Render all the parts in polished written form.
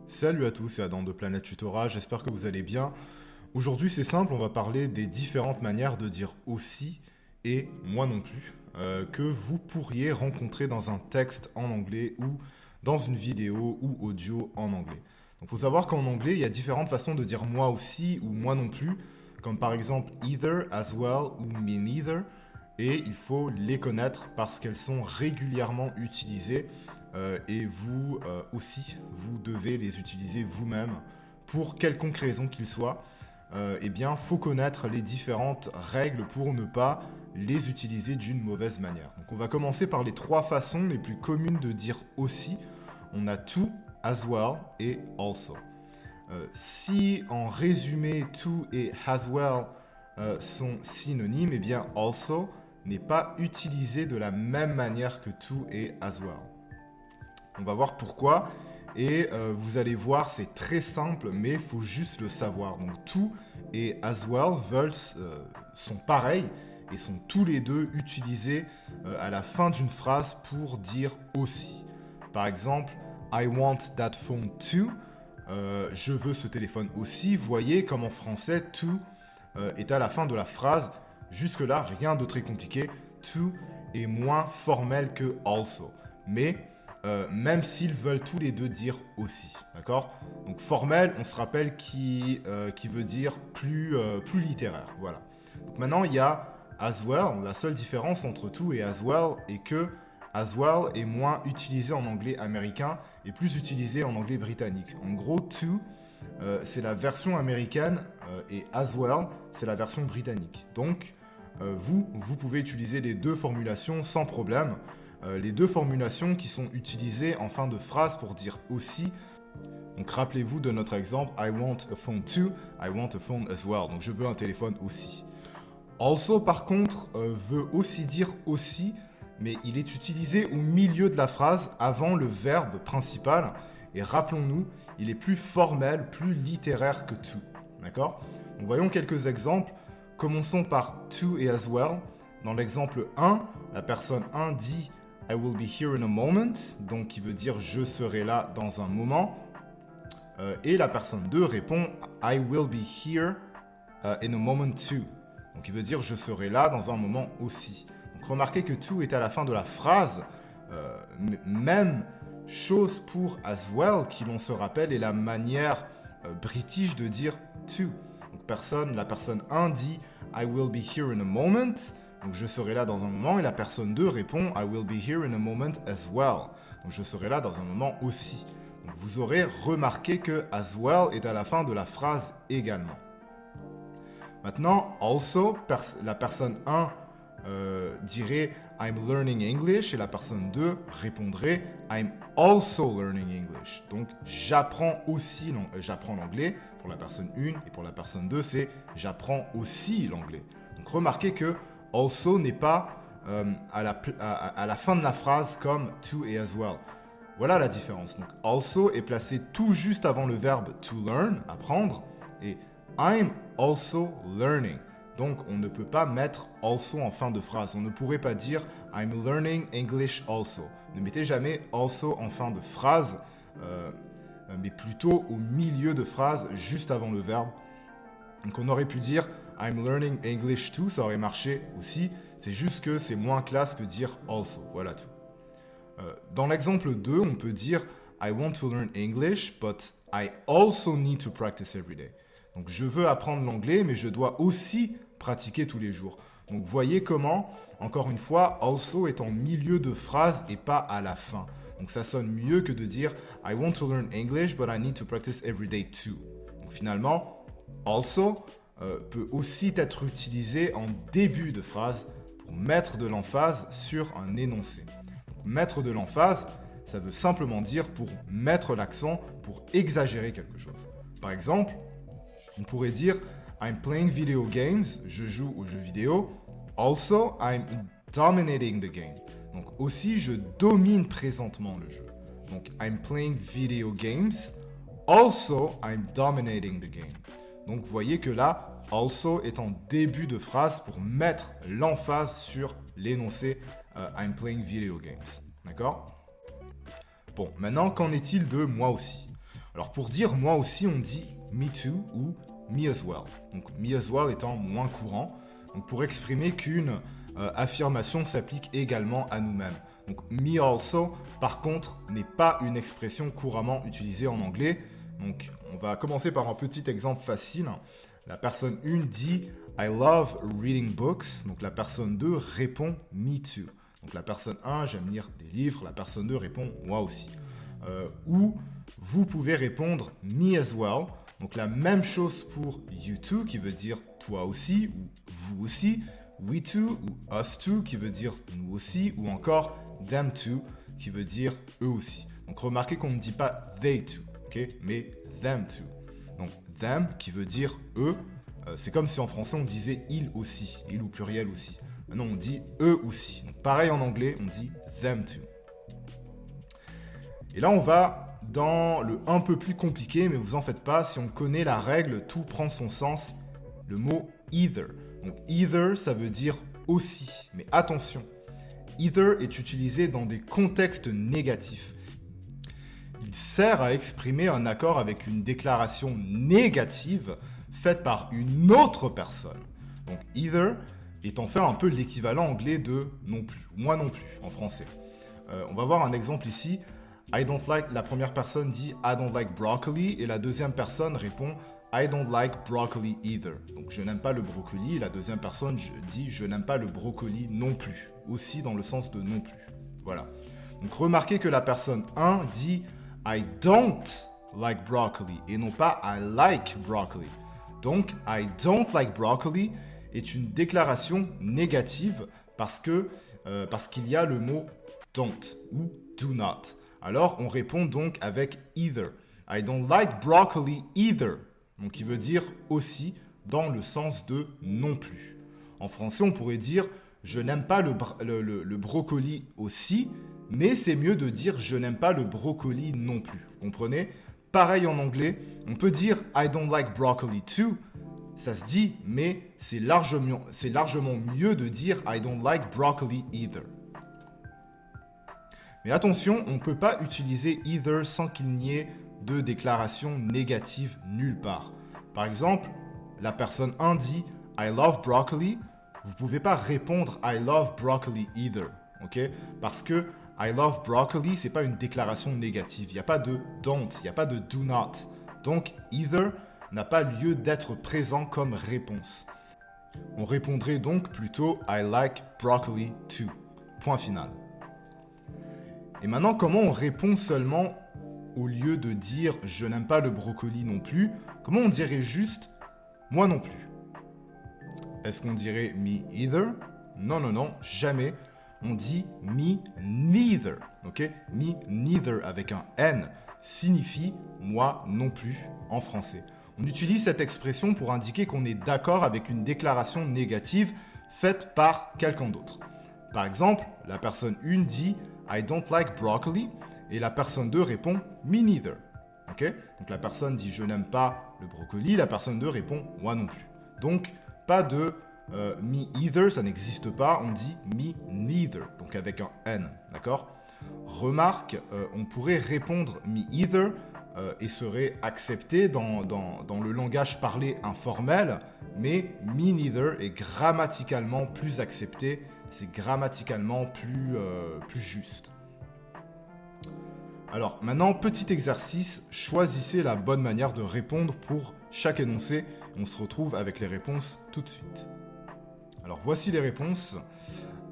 Salut à tous, c'est Adam de Planète Tutora, j'espère que vous allez bien. Aujourd'hui c'est simple, on va parler des différentes manières de dire aussi et moi non plus que vous pourriez rencontrer dans un texte en anglais ou dans une vidéo ou audio en anglais. Donc il faut savoir qu'en anglais il y a différentes façons de dire moi aussi ou moi non plus, comme par exemple either, as well ou me neither. Et il faut les connaître parce qu'elles sont régulièrement utilisées et vous aussi, vous devez les utiliser vous-même pour quelconque raison qu'il soit. Eh bien, faut connaître les différentes règles pour ne pas les utiliser d'une mauvaise manière. Donc, on va commencer par les trois façons les plus communes de dire aussi. On a to, as well et also. Si en résumé to et as well sont synonymes, eh bien also n'est pas utilisé de la même manière que to et as well. On va voir pourquoi et vous allez voir c'est très simple mais il faut juste le savoir. Donc to et as well sont pareils et sont tous les deux utilisés à la fin d'une phrase pour dire aussi. Par exemple, I want that phone too. Je veux ce téléphone aussi. Vous voyez comme en français to est à la fin de la phrase. Jusque-là, rien de très compliqué. To est moins formel que also. Mais même s'ils veulent tous les deux dire aussi. D'accord ? Donc formel, on se rappelle qui veut dire plus littéraire. Voilà. Donc maintenant, il y a as well. La seule différence entre to et as well est que as well est moins utilisé en anglais américain et plus utilisé en anglais britannique. En gros, to, c'est la version américaine et as well, c'est la version britannique. Donc, vous pouvez utiliser les deux formulations sans problème. Les deux formulations qui sont utilisées en fin de phrase pour dire aussi. Donc, rappelez-vous de notre exemple, I want a phone too, I want a phone as well. Donc, je veux un téléphone aussi. Also, par contre, veut aussi dire aussi, mais il est utilisé au milieu de la phrase avant le verbe principal. Et rappelons-nous, il est plus formel, plus littéraire que to. D'accord ? Donc voyons quelques exemples. Commençons par to et as well. Dans l'exemple 1, la personne 1 dit I will be here in a moment, donc qui veut dire je serai là dans un moment. Et la personne 2 répond I will be here in a moment too, donc qui veut dire je serai là dans un moment aussi. Donc remarquez que to est à la fin de la phrase. Même chose pour as well, qui l'on se rappelle est la manière british de dire to. Donc la personne 1 dit I will be here in a moment, donc je serai là dans un moment, et la personne 2 répond I will be here in a moment as well, donc je serai là dans un moment aussi. Donc vous aurez remarqué que as well est à la fin de la phrase également. Maintenant, also, la personne 1 dirait I'm learning English et la personne 2 répondrait I'm also learning English. Donc j'apprends l'anglais pour la personne 1 et pour la personne 2 c'est j'apprends aussi l'anglais. Donc remarquez que also n'est pas à la fin de la phrase comme to et as well. Voilà la différence. Donc also est placé tout juste avant le verbe to learn, apprendre, et I'm also learning. Donc, on ne peut pas mettre also en fin de phrase. On ne pourrait pas dire I'm learning English also. Ne mettez jamais also en fin de phrase, mais plutôt au milieu de phrase, juste avant le verbe. Donc, on aurait pu dire I'm learning English too, ça aurait marché aussi. C'est juste que c'est moins classe que dire also. Voilà tout. Dans l'exemple 2, on peut dire I want to learn English, but I also need to practice every day. Donc, je veux apprendre l'anglais, mais je dois aussi pratiquer tous les jours. Donc voyez comment, encore une fois, also est en milieu de phrase et pas à la fin. Donc ça sonne mieux que de dire I want to learn English but I need to practice every day too. Donc finalement, also peut aussi être utilisé en début de phrase pour mettre de l'emphase sur un énoncé. Donc, mettre de l'emphase, ça veut simplement dire pour mettre l'accent, pour exagérer quelque chose. Par exemple, on pourrait dire I'm playing video games, je joue aux jeux vidéo. Also, I'm dominating the game. Donc aussi, je domine présentement le jeu. Donc I'm playing video games. Also, I'm dominating the game. Donc vous voyez que là, also est en début de phrase pour mettre l'emphase sur l'énoncé I'm playing video games. D'accord ? Bon, maintenant, qu'en est-il de moi aussi ? Alors pour dire moi aussi, on dit me too ou me as well. Donc me as well étant moins courant. Donc pour exprimer qu'une affirmation s'applique également à nous-mêmes. Donc me also, par contre, n'est pas une expression couramment utilisée en anglais. Donc on va commencer par un petit exemple facile. La personne 1 dit I love reading books. Donc la personne 2 répond me too. Donc la personne 1, j'aime lire des livres. La personne 2 répond moi aussi. Ou vous pouvez répondre me as well. Donc la même chose pour you too qui veut dire toi aussi ou vous aussi. We too ou us too qui veut dire nous aussi. Ou encore them too qui veut dire eux aussi. Donc remarquez qu'on ne dit pas they too, okay, mais them too. Donc them qui veut dire eux. C'est comme si en français on disait il aussi, il ou pluriel aussi. Maintenant on dit eux aussi. Donc pareil en anglais, on dit them too. Et là on va dans le un peu plus compliqué, mais vous en faites pas, si on connaît la règle, tout prend son sens. Le mot either. Donc either ça veut dire aussi, mais attention, either est utilisé dans des contextes négatifs. Il sert à exprimer un accord avec une déclaration négative faite par une autre personne. Donc either est en fait un peu l'équivalent anglais de non plus, moi non plus en français. On va voir un exemple ici. I don't like, la première personne dit I don't like broccoli et la deuxième personne répond I don't like broccoli either. Donc je n'aime pas le brocoli et la deuxième personne dit je n'aime pas le brocoli non plus, aussi dans le sens de non plus. Voilà. Donc remarquez que la personne 1 dit I don't like broccoli et non pas I like broccoli. Donc I don't like broccoli est une déclaration négative parce qu'il y a le mot don't ou do not. Alors on répond donc avec either. I don't like broccoli either. Donc qui veut dire aussi dans le sens de non plus. En français on pourrait dire je n'aime pas le brocoli aussi, mais c'est mieux de dire je n'aime pas le brocoli non plus. Vous comprenez? Pareil en anglais, on peut dire I don't like broccoli too. Ça se dit, mais c'est largement mieux de dire I don't like broccoli either. Mais attention, on ne peut pas utiliser either sans qu'il n'y ait de déclaration négative nulle part. Par exemple, la personne 1 dit I love broccoli. Vous ne pouvez pas répondre I love broccoli either. Okay? Parce que I love broccoli, ce n'est pas une déclaration négative. Il n'y a pas de don't, il n'y a pas de do not. Donc either n'a pas lieu d'être présent comme réponse. On répondrait donc plutôt I like broccoli too. Point final. Et maintenant, comment on répond seulement au lieu de dire je n'aime pas le brocoli non plus? Comment on dirait juste moi non plus? Est-ce qu'on dirait me either? Non, non, non, jamais. On dit me neither. Ok? Me neither avec un N signifie moi non plus en français. On utilise cette expression pour indiquer qu'on est d'accord avec une déclaration négative faite par quelqu'un d'autre. Par exemple, la personne 1 dit I don't like broccoli et la personne 2 répond me neither. Okay? Donc la personne dit je n'aime pas le brocoli, la personne 2 répond moi non plus. Donc pas de me either, ça n'existe pas, on dit me neither, donc avec un N, d'accord? Remarque, on pourrait répondre me either et serait accepté dans le langage parlé informel, mais me neither est grammaticalement plus accepté, c'est grammaticalement plus juste. Alors maintenant, petit exercice, choisissez la bonne manière de répondre pour chaque énoncé. On se retrouve avec les réponses tout de suite. Alors voici les réponses.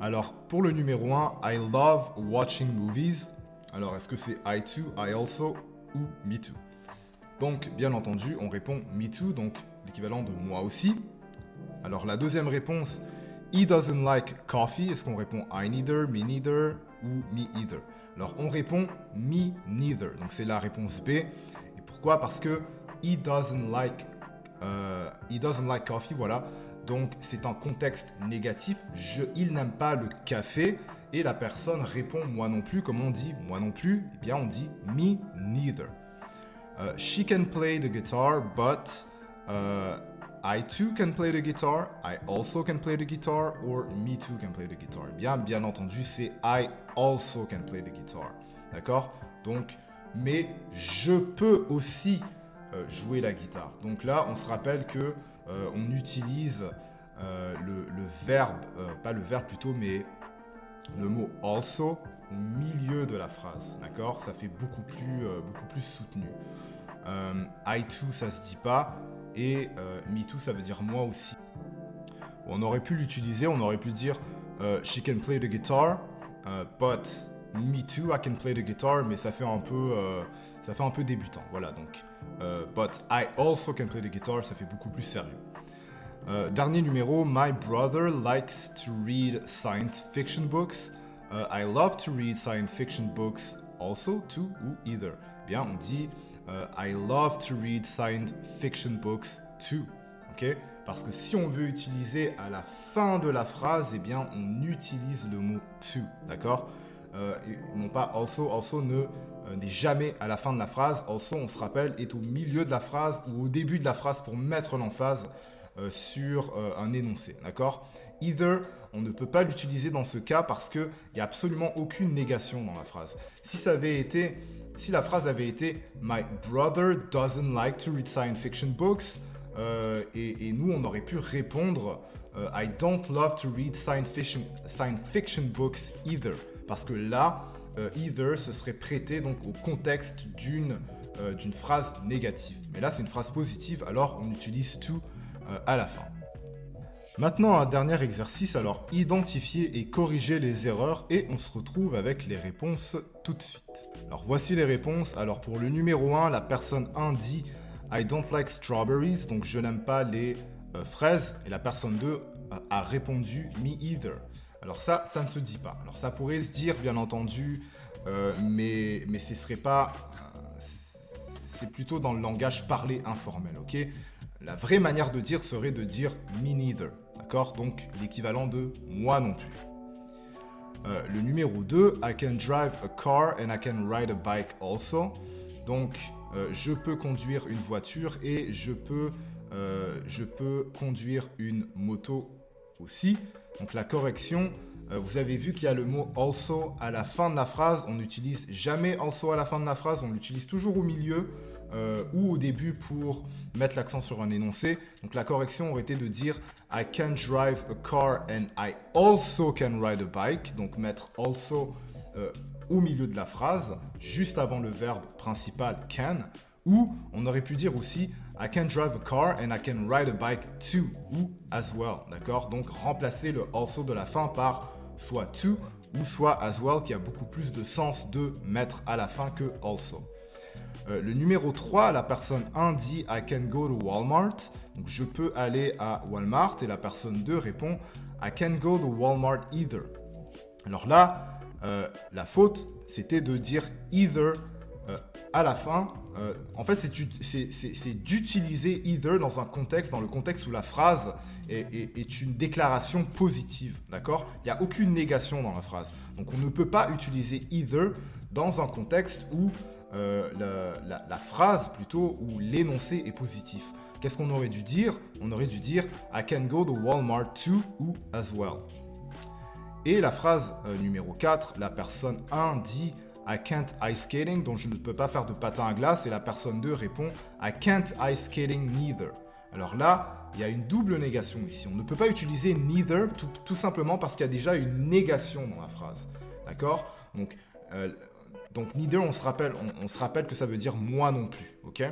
Alors pour le numéro 1, I love watching movies. Alors est-ce que c'est I too, I also ou me too? Donc bien entendu, on répond me too, donc l'équivalent de moi aussi. Alors la deuxième réponse, he doesn't like coffee. Est-ce qu'on répond I neither, me neither ou me either? Alors on répond me neither, donc c'est la réponse B. Et pourquoi? Parce que he doesn't like coffee, voilà. Donc c'est un contexte négatif, il n'aime pas le café et la personne répond moi non plus. Comment on dit moi non plus? Eh bien on dit me neither. She can play the guitar, but I too can play the guitar, I also can play the guitar, or me too can play the guitar. Bien entendu, c'est I also can play the guitar. D'accord? Donc, mais je peux aussi jouer la guitare. Donc là, on se rappelle que on utilise le verbe, pas le verbe plutôt, mais le mot also au milieu de la phrase, d'accord? Ça fait beaucoup plus soutenu. I too, ça se dit pas, et me too, ça veut dire moi aussi. On aurait pu l'utiliser, on aurait pu dire she can play the guitar, but me too, I can play the guitar, mais ça fait un peu débutant. Voilà, donc but I also can play the guitar, ça fait beaucoup plus sérieux. Dernier numéro, my brother likes to read science fiction books. I love to read science fiction books also, too, ou either. Bien, on dit I love to read science fiction books too. Ok? Parce que si on veut utiliser à la fin de la phrase, eh bien, on utilise le mot to. D'accord? Non pas also. Also n'est jamais à la fin de la phrase. Also, on se rappelle, est au milieu de la phrase ou au début de la phrase pour mettre l'emphase sur un énoncé, d'accord? Either, on ne peut pas l'utiliser dans ce cas parce qu'il n'y a absolument aucune négation dans la phrase. Si la phrase avait été « My brother doesn't like to read science fiction books », et nous, on aurait pu répondre « I don't love to read science fiction books either », parce que là, either, ce serait prêté donc au contexte d'une phrase négative. Mais là, c'est une phrase positive, alors on utilise to à la fin. Maintenant, un dernier exercice, alors identifier et corriger les erreurs et on se retrouve avec les réponses tout de suite. Alors voici les réponses. Alors pour le numéro 1, la personne 1 dit « I don't like strawberries », donc je n'aime pas les fraises, et la personne 2 a répondu « Me either ». Alors ça ne se dit pas. Alors ça pourrait se dire, bien entendu, mais ce serait pas... c'est plutôt dans le langage parlé informel, ok? La vraie manière de dire serait de dire me neither, d'accord? Donc l'équivalent de moi non plus. Le numéro 2, I can drive a car and I can ride a bike also. Donc je peux conduire une voiture et je peux conduire une moto aussi. Donc la correction, vous avez vu qu'il y a le mot also à la fin de la phrase. On n'utilise jamais also à la fin de la phrase, on l'utilise toujours au milieu. Ou au début pour mettre l'accent sur un énoncé. Donc la correction aurait été de dire I can drive a car and I also can ride a bike. Donc mettre also au milieu de la phrase, juste avant le verbe principal can. Ou on aurait pu dire aussi I can drive a car and I can ride a bike too ou as well. D'accord? Donc remplacer le also de la fin par soit to ou soit as well, qui a beaucoup plus de sens de mettre à la fin que also. Le numéro 3, la personne 1 dit « I can go to Walmart ». Donc, je peux aller à Walmart. Et la personne 2 répond « I can go to Walmart either ». Alors là, la faute, c'était de dire « either » à la fin. En fait, c'est d'utiliser « either » dans le contexte où la phrase est une déclaration positive. D'accord? Il n'y a aucune négation dans la phrase. Donc, on ne peut pas utiliser « either » dans un contexte où la phrase plutôt où l'énoncé est positif. Qu'est-ce qu'on aurait dû dire? On aurait dû dire I can go to Walmart too ou as well. Et la phrase numéro 4, la personne 1 dit I can't ice skating, donc je ne peux pas faire de patin à glace, et la personne 2 répond I can't ice skating neither. Alors là, il y a une double négation ici. On ne peut pas utiliser neither tout simplement parce qu'il y a déjà une négation dans la phrase. D'accord? Donc neither, on se rappelle que ça veut dire moi non plus, ok?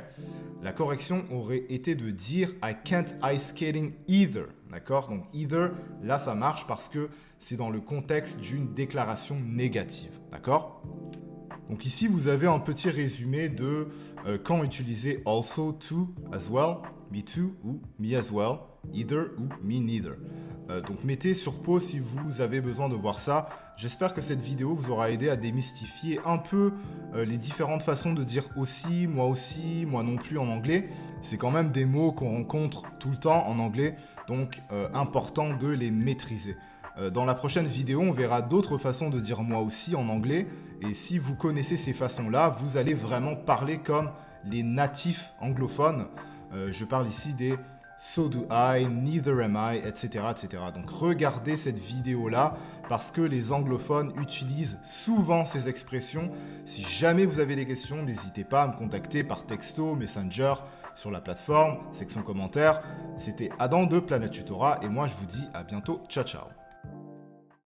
La correction aurait été de dire I can't ice skating either, d'accord? Donc either, là ça marche parce que c'est dans le contexte d'une déclaration négative, d'accord? Donc ici vous avez un petit résumé de quand utiliser also, to, as well, me too ou me as well, either ou me neither. Donc mettez sur pause si vous avez besoin de voir ça. J'espère que cette vidéo vous aura aidé à démystifier un peu les différentes façons de dire aussi, moi non plus en anglais. C'est quand même des mots qu'on rencontre tout le temps en anglais, donc important de les maîtriser. Dans la prochaine vidéo, on verra d'autres façons de dire moi aussi en anglais. Et si vous connaissez ces façons-là, vous allez vraiment parler comme les natifs anglophones. Je parle ici des so do I, neither am I, etc., etc. Donc regardez cette vidéo-là parce que les anglophones utilisent souvent ces expressions. Si jamais vous avez des questions, n'hésitez pas à me contacter par texto, Messenger, sur la plateforme, section commentaires. C'était Adam de Planète Tutorat et moi je vous dis à bientôt. Ciao ciao.